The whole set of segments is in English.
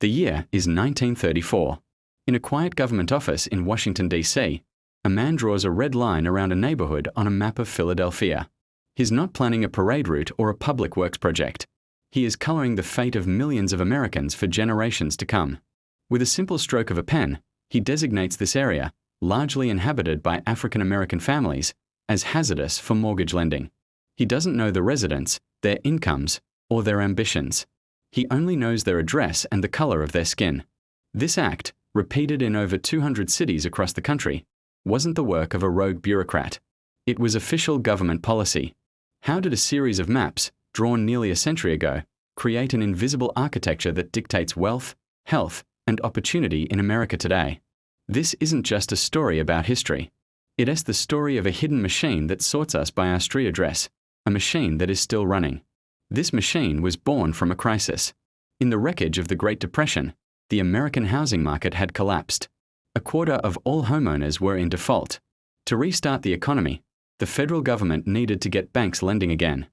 The year is 1934. In a quiet government office in Washington, D.C., a man draws a red line around a neighborhood on a map of Philadelphia. He's not planning a parade route or a public works project. He is coloring the fate of millions of Americans for generations to come. With a simple stroke of a pen, he designates this area, largely inhabited by African American families, as hazardous for mortgage lending. He doesn't know the residents, their incomes, or their ambitions. He only knows their address and the color of their skin. This act, repeated in over 200 cities across the country, wasn't the work of a rogue bureaucrat. It was official government policy. How did a series of maps, drawn nearly a century ago, create an invisible architecture that dictates wealth, health, and opportunity in America today? This isn't just a story about history. It is the story of a hidden machine that sorts us by our street address, a machine that is still running. This machine was born from a crisis. In the wreckage of the Great Depression, the American housing market had collapsed. A quarter of all homeowners were in default. To restart the economy, the federal government needed to get banks lending again.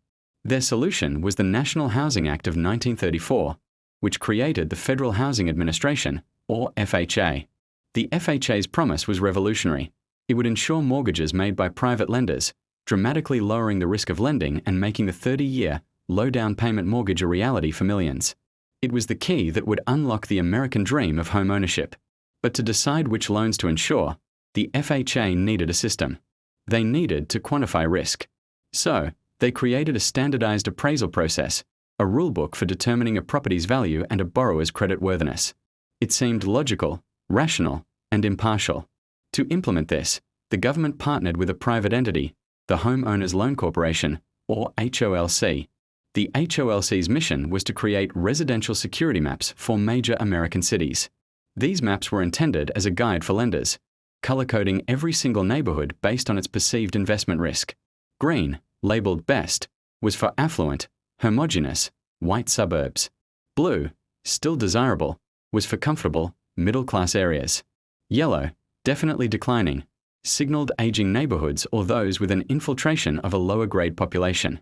Their solution was the National Housing Act of 1934, which created the Federal Housing Administration, or FHA. The FHA's promise was revolutionary. It would ensure mortgages made by private lenders, dramatically lowering the risk of lending and making the 30-year, low-down payment mortgage a reality for millions. It was the key that would unlock the American dream of homeownership. But to decide which loans to insure, the FHA needed a system. They needed to quantify risk. So, they created a standardized appraisal process, a rulebook for determining a property's value and a borrower's creditworthiness. It seemed logical, rational, and impartial. To implement this, the government partnered with a private entity, the Homeowners Loan Corporation, or HOLC. The HOLC's mission was to create residential security maps for major American cities. These maps were intended as a guide for lenders, color-coding every single neighborhood based on its perceived investment risk. Green, labeled best, was for affluent, homogeneous, white suburbs. Blue, still desirable, was for comfortable, middle-class areas. Yellow, definitely declining, signaled aging neighborhoods or those with an infiltration of a lower-grade population.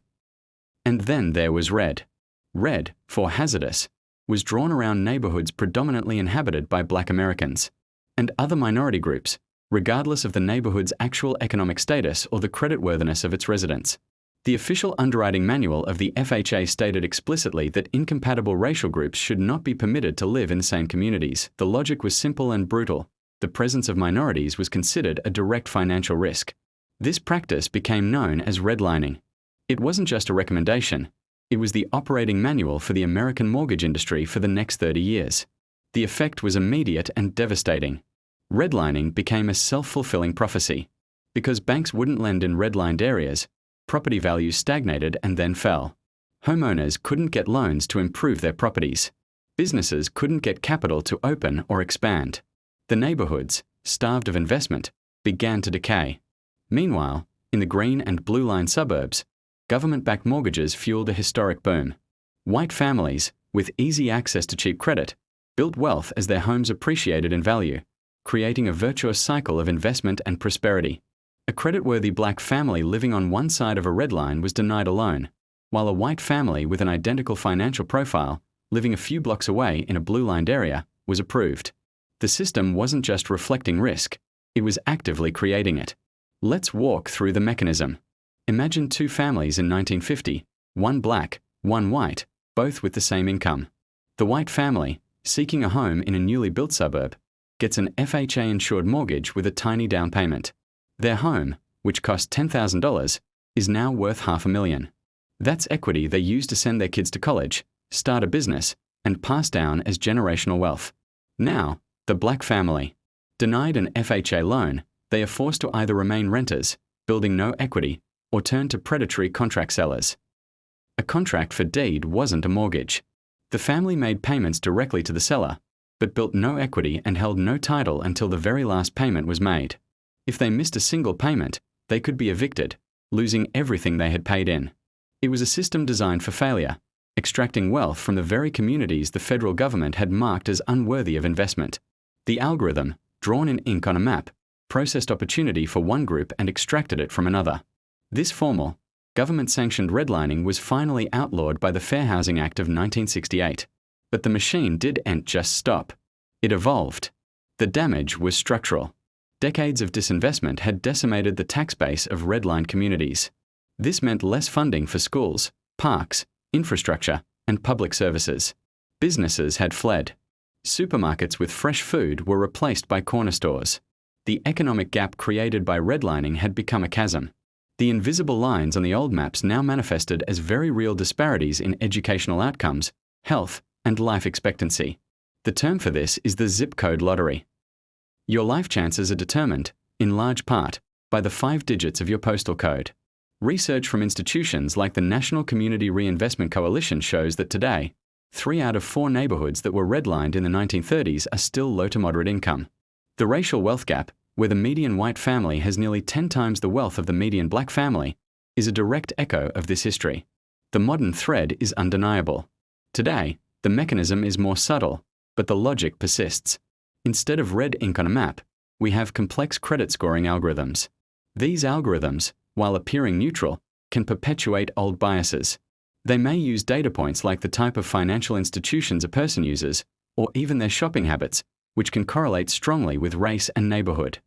And then there was red. Red, for hazardous, was drawn around neighborhoods predominantly inhabited by Black Americans and other minority groups, regardless of the neighborhood's actual economic status or the creditworthiness of its residents. The official underwriting manual of the FHA stated explicitly that incompatible racial groups should not be permitted to live in the same communities. The logic was simple and brutal. The presence of minorities was considered a direct financial risk. This practice became known as redlining. It wasn't just a recommendation. It was the operating manual for the American mortgage industry for the next 30 years. The effect was immediate and devastating. Redlining became a self-fulfilling prophecy. Because banks wouldn't lend in redlined areas, property values stagnated and then fell. Homeowners couldn't get loans to improve their properties. Businesses couldn't get capital to open or expand. The neighborhoods, starved of investment, began to decay. Meanwhile, in the green and blue-line suburbs, government-backed mortgages fueled a historic boom. White families, with easy access to cheap credit, built wealth as their homes appreciated in value, creating a virtuous cycle of investment and prosperity. A creditworthy Black family living on one side of a red line was denied a loan, while a white family with an identical financial profile, living a few blocks away in a blue-lined area, was approved. The system wasn't just reflecting risk, it was actively creating it. Let's walk through the mechanism. Imagine two families in 1950, one Black, one white, both with the same income. The white family, seeking a home in a newly built suburb, gets an FHA-insured mortgage with a tiny down payment. Their home, which cost $10,000, is now worth $500,000. That's equity they use to send their kids to college, start a business, and pass down as generational wealth. Now, the Black family. Denied an FHA loan, they are forced to either remain renters, building no equity, or turn to predatory contract sellers. A contract for deed wasn't a mortgage. The family made payments directly to the seller, but built no equity and held no title until the very last payment was made. If they missed a single payment, they could be evicted, losing everything they had paid in. It was a system designed for failure, extracting wealth from the very communities the federal government had marked as unworthy of investment. The algorithm, drawn in ink on a map, processed opportunity for one group and extracted it from another. This formal, government-sanctioned redlining was finally outlawed by the Fair Housing Act of 1968. But the machine didn't just stop. It evolved. The damage was structural. Decades of disinvestment had decimated the tax base of redlined communities. This meant less funding for schools, parks, infrastructure, and public services. Businesses had fled. Supermarkets with fresh food were replaced by corner stores. The economic gap created by redlining had become a chasm. The invisible lines on the old maps now manifested as very real disparities in educational outcomes, health, and life expectancy. The term for this is the zip code lottery. Your life chances are determined, in large part, by the 5 digits of your postal code. Research from institutions like the National Community Reinvestment Coalition shows that today, 3 out of 4 neighborhoods that were redlined in the 1930s are still low to moderate income. The racial wealth gap, where the median white family has nearly 10 times the wealth of the median black family, is a direct echo of this history. The modern thread is undeniable. Today, the mechanism is more subtle, but the logic persists. Instead of red ink on a map, we have complex credit scoring algorithms. These algorithms, while appearing neutral, can perpetuate old biases. They may use data points like the type of financial institutions a person uses, or even their shopping habits, which can correlate strongly with race and neighborhood.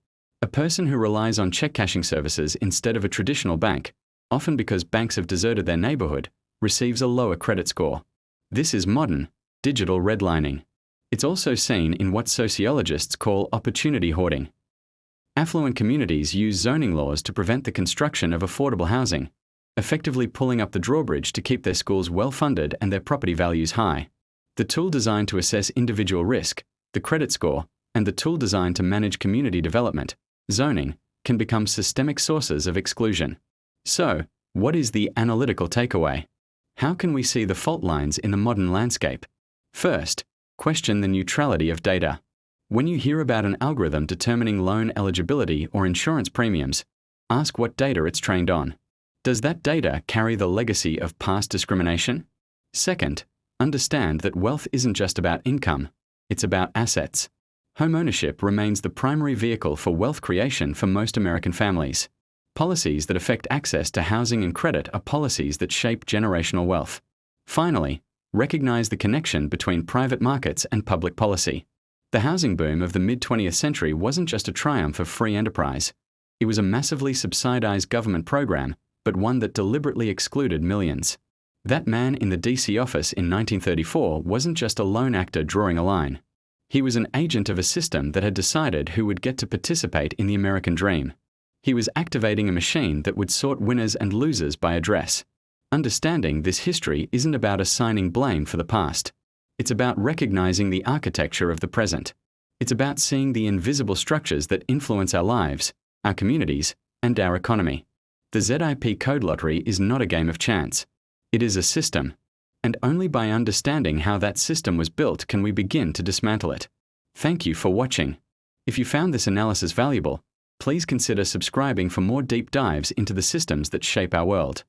A person who relies on check cashing services instead of a traditional bank, often because banks have deserted their neighborhood, receives a lower credit score. This is modern, digital redlining. It's also seen in what sociologists call opportunity hoarding. Affluent communities use zoning laws to prevent the construction of affordable housing, effectively pulling up the drawbridge to keep their schools well-funded and their property values high. The tool designed to assess individual risk, the credit score, and the tool designed to manage community development, zoning, can become systemic sources of exclusion. So, what is the analytical takeaway? How can we see the fault lines in the modern landscape? First, question the neutrality of data. When you hear about an algorithm determining loan eligibility or insurance premiums, ask what data it's trained on. Does that data carry the legacy of past discrimination? Second, understand that wealth isn't just about income, it's about assets. Homeownership remains the primary vehicle for wealth creation for most American families. Policies that affect access to housing and credit are policies that shape generational wealth. Finally, recognize the connection between private markets and public policy. The housing boom of the mid-20th century wasn't just a triumph of free enterprise. It was a massively subsidized government program, but one that deliberately excluded millions. That man in the DC office in 1934 wasn't just a lone actor drawing a line. He was an agent of a system that had decided who would get to participate in the American dream. He was activating a machine that would sort winners and losers by address. Understanding this history isn't about assigning blame for the past. It's about recognizing the architecture of the present. It's about seeing the invisible structures that influence our lives, our communities, and our economy. The ZIP code lottery is not a game of chance. It is a system. And only by understanding how that system was built can we begin to dismantle it. Thank you for watching. If you found this analysis valuable, please consider subscribing for more deep dives into the systems that shape our world.